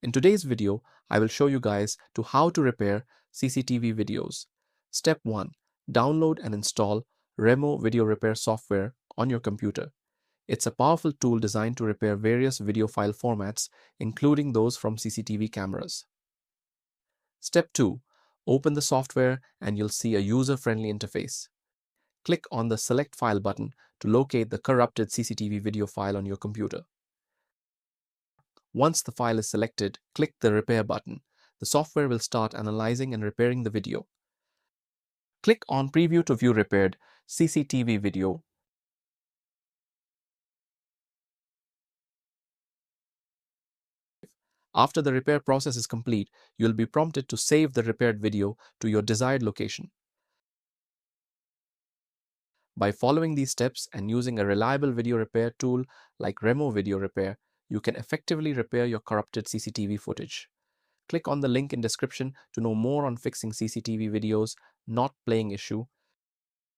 In today's video, I will show you guys to how to repair CCTV videos. Step 1. Download and install Remo Video Repair software on your computer. It's a powerful tool designed to repair various video file formats, including those from CCTV cameras. Step 2. Open the software and you'll see a user-friendly interface. Click on the Select File button to locate the corrupted CCTV video file on your computer. Once the file is selected, click the Repair button. The software will start analyzing and repairing the video. Click on Preview to view repaired CCTV video. After the repair process is complete, you'll be prompted to save the repaired video to your desired location. By following these steps and using a reliable video repair tool like Remo Video Repair, you can effectively repair your corrupted CCTV footage. Click on the link in description to know more on fixing CCTV videos not playing issue